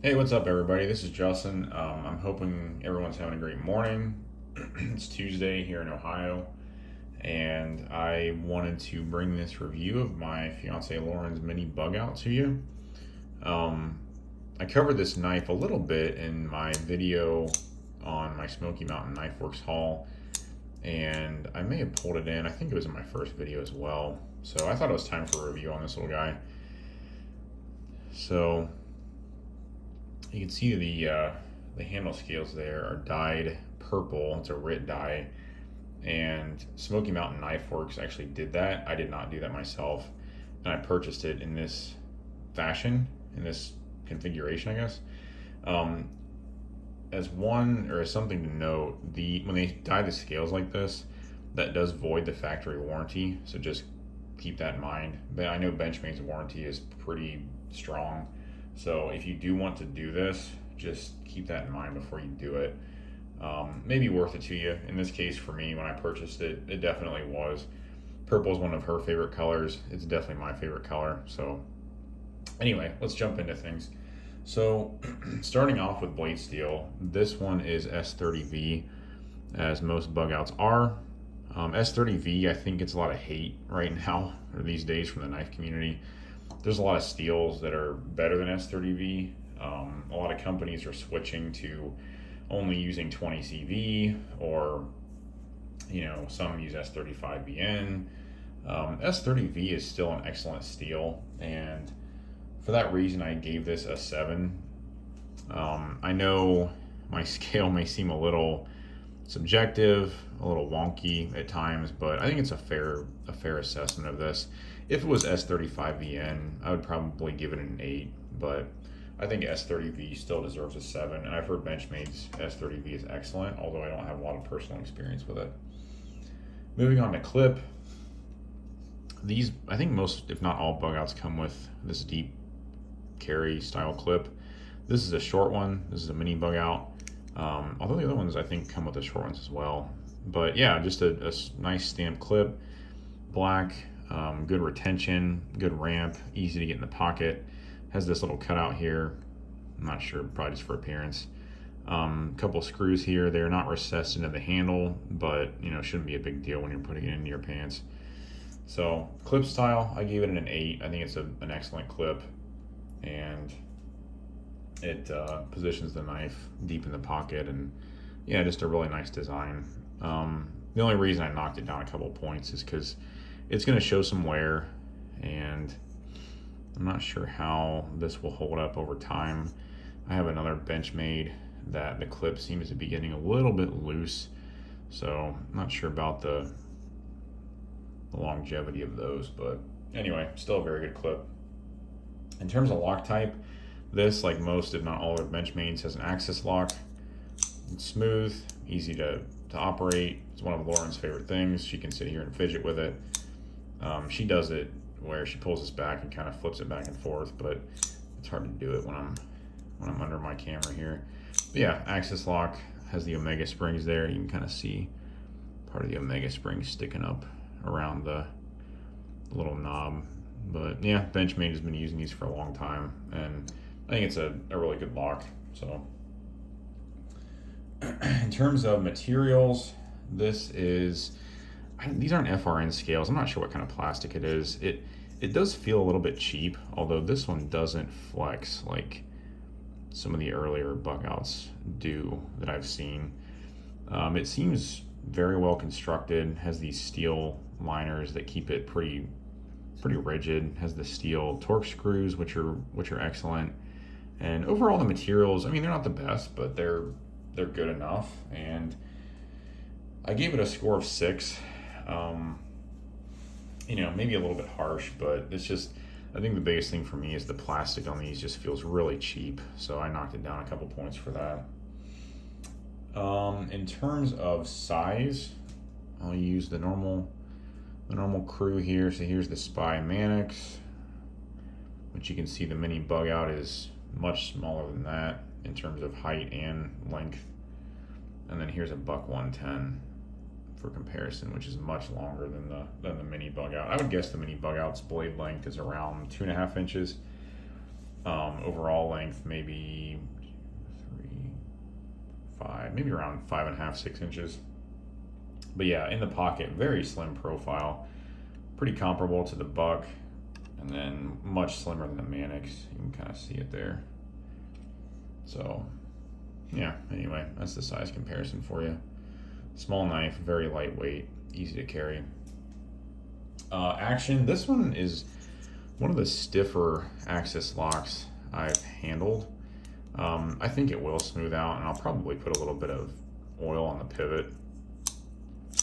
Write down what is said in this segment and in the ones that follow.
Hey, what's up, everybody? This is Justin. I'm hoping everyone's having a great morning. It's Tuesday here in Ohio, and I wanted to bring this review of my fiance Lauren's mini bug out to you. Um, I covered this knife a little bit in my video on my Smoky Mountain Knife Works haul, and I may have pulled it in. I think it was in my first video as well. So I thought it was time for a review on this little guy. So you can see the handle scales there are dyed purple. It's a RIT dye, and Smoky Mountain Knife Works actually did that. I did not do that myself, and I purchased it in this fashion, in this configuration, I guess. Um, as something to note, the when they dye the scales like this, that does void the factory warranty. So just keep that in mind. But I know Benchmade's warranty is pretty strong. So if you do want to do this, just keep that in mind before you do it. Maybe worth it to you. In this case, for me, when I purchased it, it definitely was. Purple is one of her favorite colors. It's definitely my favorite color. So anyway, let's jump into things. So starting off with blade steel, this one is S30V, as most bug outs are. S30V, I think, gets a lot of hate right now or these days from the knife community. There's a lot of steels that are better than S30V. A lot of companies are switching to only using 20 CV, or some use S35VN. S30V is still an excellent steel, and for that reason, I gave this a 7. I know my scale may seem a little subjective, a little wonky at times, but I think it's a fair assessment of this. If it was S35VN, I would probably give it an 8, but I think S30V still deserves a 7, and I've heard Benchmade's S30V is excellent, although I don't have a lot of personal experience with it. Moving on to clip, these, I think most, if not all, bug outs come with this deep carry style clip. This is a short one. This is a mini bug out. Although the other ones I think come with the short ones as well. But yeah, just a nice stamped clip, black, good retention, good ramp, easy to get in the pocket. Has this little cutout here. I'm not sure, probably just for appearance. Couple screws here. They're not recessed into the handle, but shouldn't be a big deal when you're putting it into your pants. So clip style, I gave it an 8. I think it's an excellent clip, and it positions the knife deep in the pocket, and yeah, just a really nice design. The only reason I knocked it down a couple points is because it's going to show some wear, and I'm not sure how this will hold up over time. I have another Benchmade that the clip seems to be getting a little bit loose, so I'm not sure about the longevity of those, but anyway, still a very good clip. In terms of lock type, this, like most, if not all of Benchmade's, has an axis lock. It's smooth, easy to operate. It's one of Lauren's favorite things. She can sit here and fidget with it. She does it where she pulls this back and kind of flips it back and forth, but it's hard to do it when I'm under my camera here. But yeah, axis lock, has the Omega springs there. You can kind of see part of the Omega springs sticking up around the little knob. But yeah, Benchmade has been using these for a long time, and I think it's a really good lock. So in terms of materials, these aren't FRN scales. I'm not sure what kind of plastic it is. It does feel a little bit cheap, although this one doesn't flex like some of the earlier bug outs do that I've seen. It seems very well constructed, has these steel liners that keep it pretty rigid, has the steel torque screws, which are excellent. And overall, the materials, I mean, they're not the best, but they're good enough. And I gave it a score of 6. Maybe a little bit harsh, but it's just, I think the biggest thing for me is the plastic on these just feels really cheap. So I knocked it down a couple points for that. In terms of size, I'll use the normal crew here. So here's the Spy Mannix, which you can see the mini bug out is much smaller than that in terms of height and length. And then here's a Buck 110 for comparison, which is much longer than the mini bug out. I would guess the mini bug out's blade length is around 2.5 inches. Overall length, maybe 3, 5, maybe around 5.5, 6 inches. But yeah, in the pocket, very slim profile, pretty comparable to the Buck, and then much slimmer than the Mannix. You can kind of see it there. So yeah, anyway, that's the size comparison for you. Small knife, very lightweight, easy to carry. Action, this one is one of the stiffer axis locks I've handled. I think it will smooth out, and I'll probably put a little bit of oil on the pivot.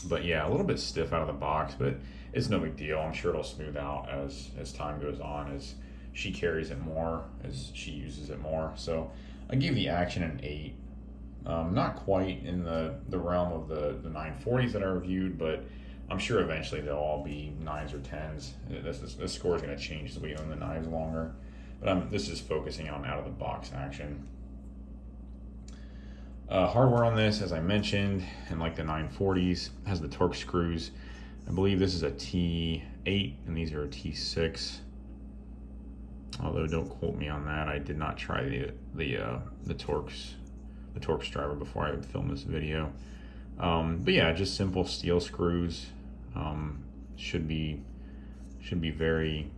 But yeah, a little bit stiff out of the box, but it's no big deal. I'm sure it'll smooth out as time goes on, as she carries it more, as she uses it more. So I gave the Action an 8. Not quite in the realm of the 940s that I reviewed, but I'm sure eventually they'll all be 9s or 10s. This score is going to change as we own the knives longer. But this is focusing on out of the box action. Hardware on this, as I mentioned, and like the 940s, has the Torx screws. I believe this is a T8 and these are a T6. Although don't quote me on that. I did not try the Torx driver before I filmed this video. But yeah, just simple steel screws. Should be very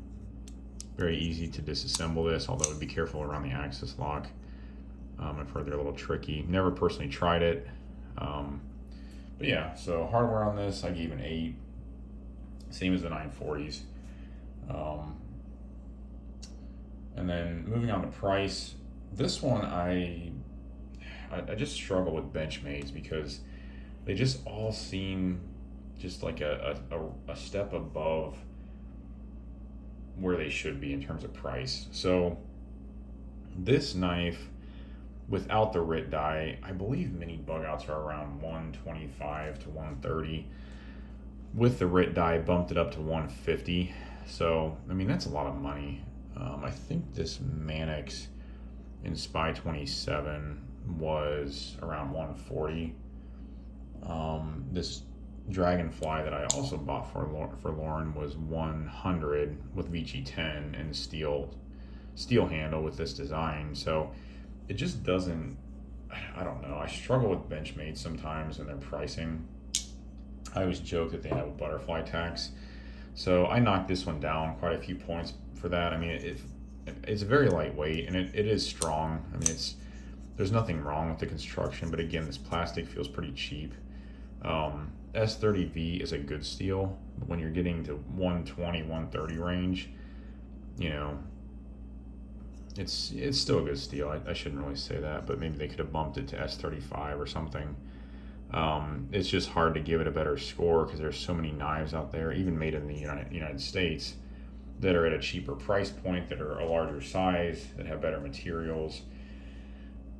easy to disassemble this, although be careful around the axis lock. I've heard they're a little tricky. Never personally tried it. But yeah, so hardware on this, I gave an 8. Same as the 940s. And then moving on to price, this one I just struggle with Benchmades because they just all seem just like a step above where they should be in terms of price. So this knife, without the RIT die, I believe mini Bugouts are around $125 to $130. With the RIT die, bumped it up to $150. So I mean, that's a lot of money. I think this Mannix in Spy 27 was around $140. This Dragonfly that I also bought for Lauren was $100 with VG10 and steel handle with this design. So it just doesn't, I don't know. I struggle with Benchmade sometimes and their pricing. I always joke that they have a butterfly tax. So I knocked this one down quite a few points for that. I mean, it's very lightweight and it is strong. I mean, there's nothing wrong with the construction, but again, this plastic feels pretty cheap. S30V is a good steel, but when you're getting to 120, 130 range, you know, it's still a good steel. I shouldn't really say that, but maybe they could have bumped it to S35 or something. It's just hard to give it a better score because there's so many knives out there, even made in the United States, that are at a cheaper price point, that are a larger size, that have better materials.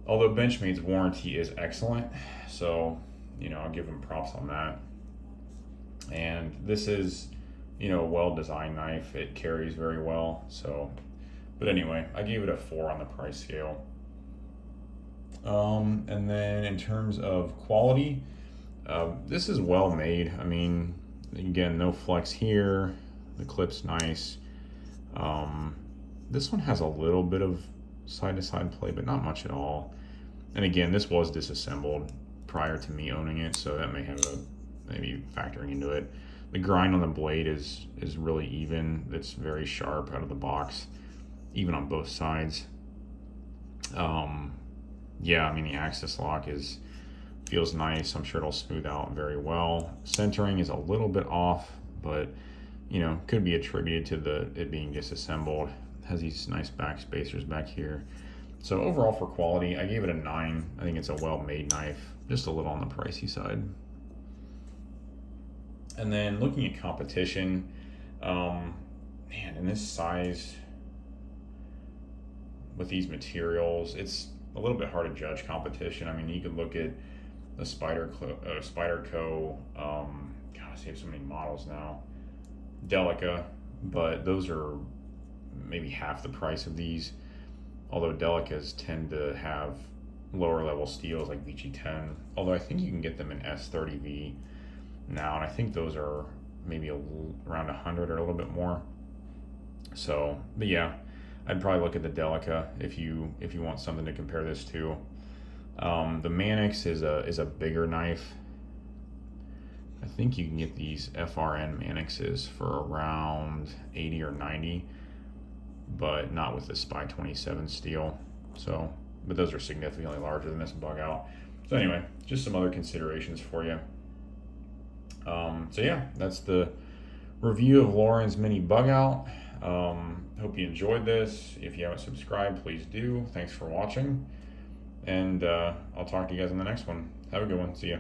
Although Benchmade's warranty is excellent, so you know, I'll give them props on that. And this is, you know, a well-designed knife. It carries very well. So, but anyway, I gave it a 4 on the price scale. And then in terms of quality, this is well made. I mean, again, no flex here. The clip's nice. This one has a little bit of side-to-side play, but not much at all. And again, this was disassembled prior to me owning it, so that may have maybe factoring into it. The grind on the blade is really even. It's very sharp out of the box, even on both sides. Yeah, I mean, the axis lock feels nice. I'm sure it'll smooth out very well. Centering is a little bit off, but you know, could be attributed to it being disassembled. It has these nice back spacers back here. So overall for quality, I gave it a 9. I think it's a well-made knife, just a little on the pricey side. And then looking at competition, man, in this size, with these materials, it's a little bit hard to judge competition. I mean, you could look at the Spyderco, gosh, they have so many models now, Delica, but those are maybe half the price of these. Although Delicas tend to have lower level steels like VG10, although I think you can get them in S30V now, and I think those are maybe around 100 or a little bit more. So, but yeah, I'd probably look at the Delica if you want something to compare this to. The Manix is a bigger knife. I think you can get these FRN Manixes for around 80 or 90, but not with the Spy 27 steel. So, but those are significantly larger than this Bugout. So anyway, just some other considerations for you. So yeah, that's the review of Lauren's mini Bugout. Hope you enjoyed this. If you haven't subscribed, please do. Thanks for watching, and I'll talk to you guys in the next one. Have a good one. See ya.